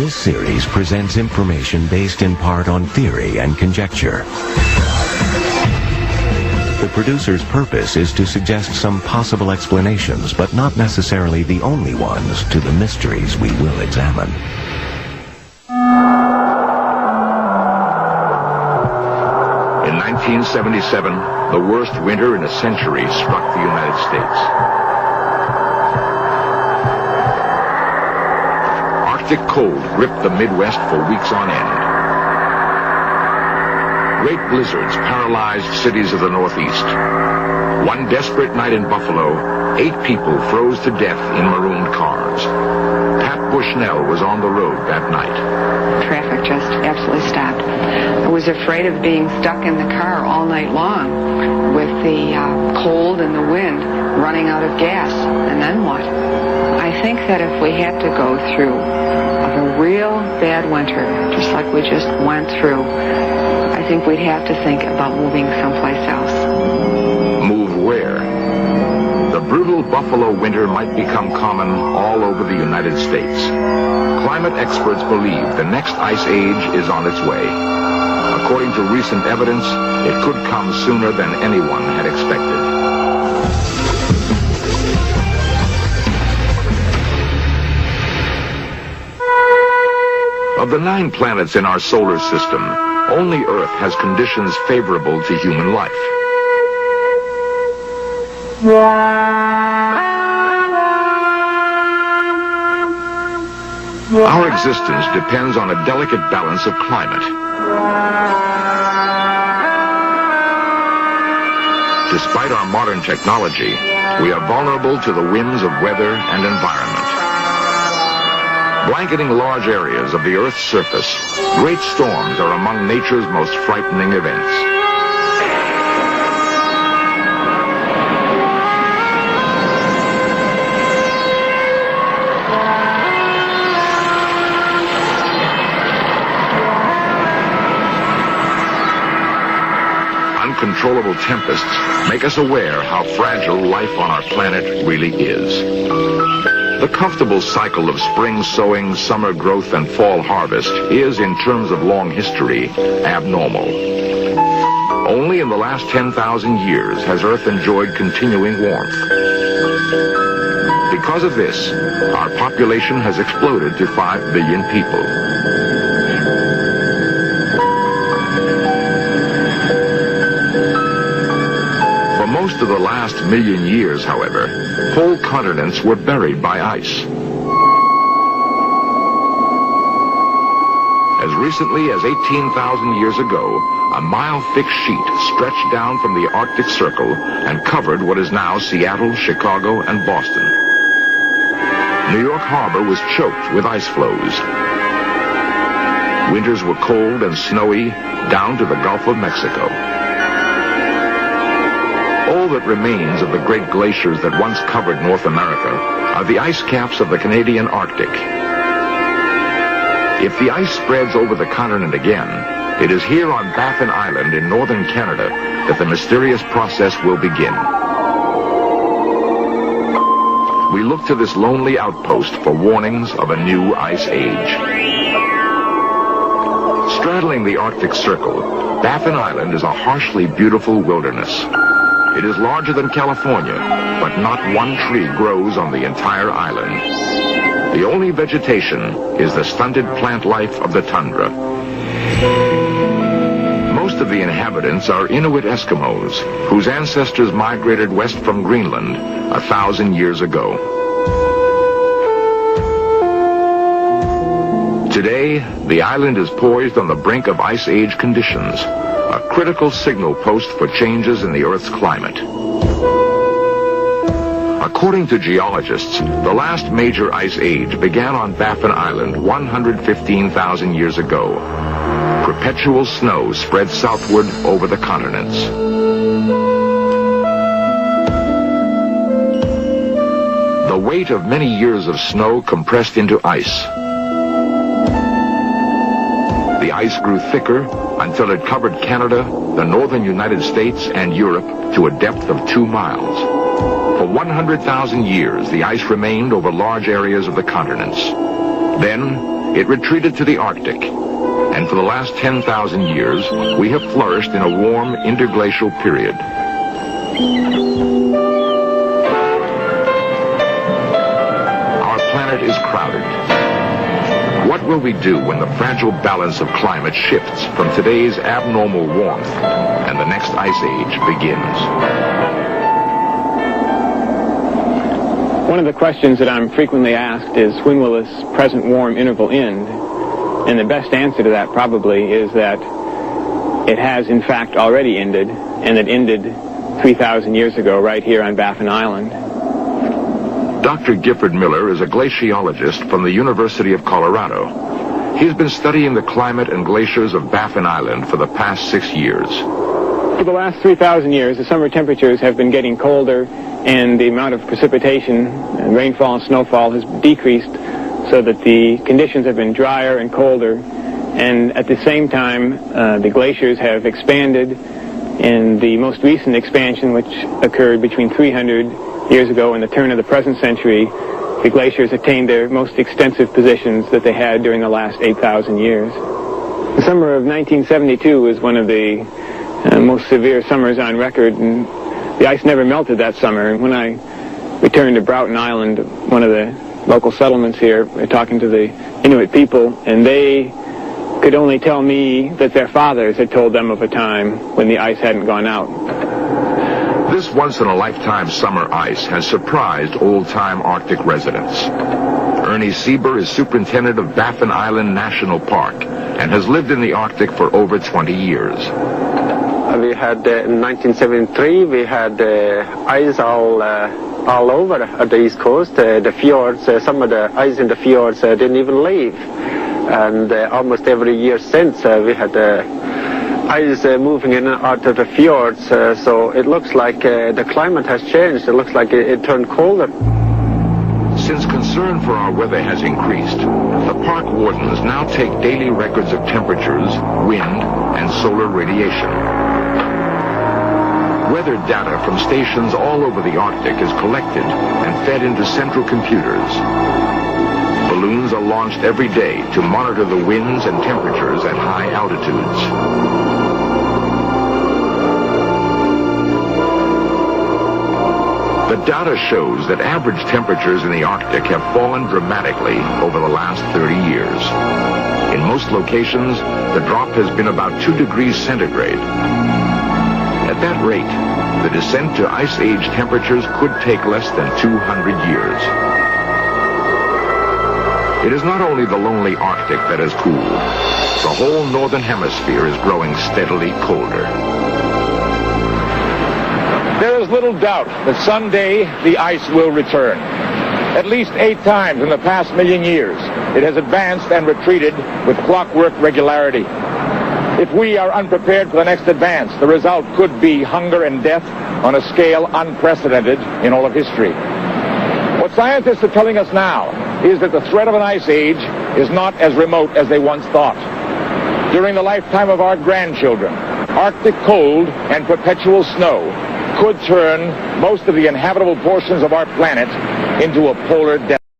This series presents information based in part on theory and conjecture. The producer's purpose is to suggest some possible explanations, but not necessarily the only ones, to the mysteries we will examine. In 1977, the worst winter in a century struck the United States. Arctic cold gripped the Midwest for weeks on end. Great blizzards paralyzed cities of the Northeast. One desperate night in Buffalo, 8 people froze to death in marooned cars. Pat Bushnell was on the road that night. Traffic just absolutely stopped. I was afraid of being stuck in the car all night long with the cold and the wind, running out of gas. And then what? I think that if we had to go through a real bad winter, just like we just went through, I think we'd have to think about moving someplace else. Move where? The brutal Buffalo winter might become common all over the United States. Climate experts believe the next ice age is on its way. According to recent evidence, it could come sooner than anyone had expected. Of the 9 planets in our solar system, only Earth has conditions favorable to human life. Our existence depends on a delicate balance of climate. Despite our modern technology, we are vulnerable to the whims of weather and environment. Blanketing large areas of the Earth's surface, great storms are among nature's most frightening events. Uncontrollable tempests make us aware how fragile life on our planet really is. The comfortable cycle of spring sowing, summer growth, and fall harvest is, in terms of long history, abnormal. Only in the last 10,000 years has Earth enjoyed continuing warmth. Because of this, our population has exploded to 5 billion people. For most of the last million years, however, whole continents were buried by ice. As recently as 18,000 years ago, a mile-thick sheet stretched down from the Arctic Circle and covered what is now Seattle, Chicago, and Boston. New York Harbor was choked with ice floes. Winters were cold and snowy down to the Gulf of Mexico. All that remains of the great glaciers that once covered North America are the ice caps of the Canadian Arctic. If the ice spreads over the continent again, it is here on Baffin Island in northern Canada that the mysterious process will begin. We look to this lonely outpost for warnings of a new ice age. Straddling the Arctic Circle, Baffin Island is a harshly beautiful wilderness. It is larger than California, but not one tree grows on the entire island. The only vegetation is the stunted plant life of the tundra. Most of the inhabitants are Inuit Eskimos, whose ancestors migrated west from Greenland 1,000 years ago. Today, the island is poised on the brink of ice age conditions, a critical signal post for changes in the Earth's climate. According to geologists, the last major ice age began on Baffin Island 115,000 years ago. Perpetual snow spread southward over the continents. The weight of many years of snow compressed into ice. The ice grew thicker until it covered Canada, the northern United States, and Europe to a depth of 2 miles. For 100,000 years, the ice remained over large areas of the continents. Then, it retreated to the Arctic. And for the last 10,000 years, we have flourished in a warm interglacial period. Our planet is crowded. What will we do when the fragile balance of climate shifts from today's abnormal warmth and the next ice age begins? One of the questions that I'm frequently asked is, when will this present warm interval end? And the best answer to that probably is that it has in fact already ended, and it ended 3,000 years ago right here on Baffin Island. Dr. Gifford Miller is a glaciologist from the University of Colorado. He's been studying the climate and glaciers of Baffin Island for the past 6 years. For the last 3,000 years, the summer temperatures have been getting colder, and the amount of precipitation, and rainfall and snowfall has decreased, so that the conditions have been drier and colder. And at the same time, the glaciers have expanded. In the most recent expansion, which occurred between 300 years ago and the turn of the present century, the glaciers attained their most extensive positions that they had during the last 8,000 years. The summer of 1972 was one of the most severe summers on record, and the ice never melted that summer. And when I returned to Broughton Island, one of the local settlements here, talking to the Inuit people, and they could only tell me that their fathers had told them of a time when the ice hadn't gone out. This once-in-a-lifetime summer ice has surprised old-time Arctic residents. Ernie Sieber is superintendent of Baffin Island National Park and has lived in the Arctic for over 20 years. We had, in 1973, we had ice all over the East Coast. The fjords, some of the ice in the fjords didn't even leave. And almost every year since, we had ice moving in and out of the fjords. So it looks like the climate has changed. It looks like it turned colder. Since concern for our weather has increased, the park wardens now take daily records of temperatures, wind, and solar radiation. Weather data from stations all over the Arctic is collected and fed into central computers. Balloons are launched every day to monitor the winds and temperatures at high altitudes. The data shows that average temperatures in the Arctic have fallen dramatically over the last 30 years. In most locations, the drop has been about 2 degrees centigrade. At that rate, the descent to ice age temperatures could take less than 200 years. It is not only the lonely Arctic that has cooled. The whole northern hemisphere is growing steadily colder. There is little doubt that someday the ice will return. At least 8 times in the past million years, it has advanced and retreated with clockwork regularity. If we are unprepared for the next advance, the result could be hunger and death on a scale unprecedented in all of history. What scientists are telling us now is that the threat of an ice age is not as remote as they once thought. During the lifetime of our grandchildren, Arctic cold and perpetual snow could turn most of the inhabitable portions of our planet into a polar desert.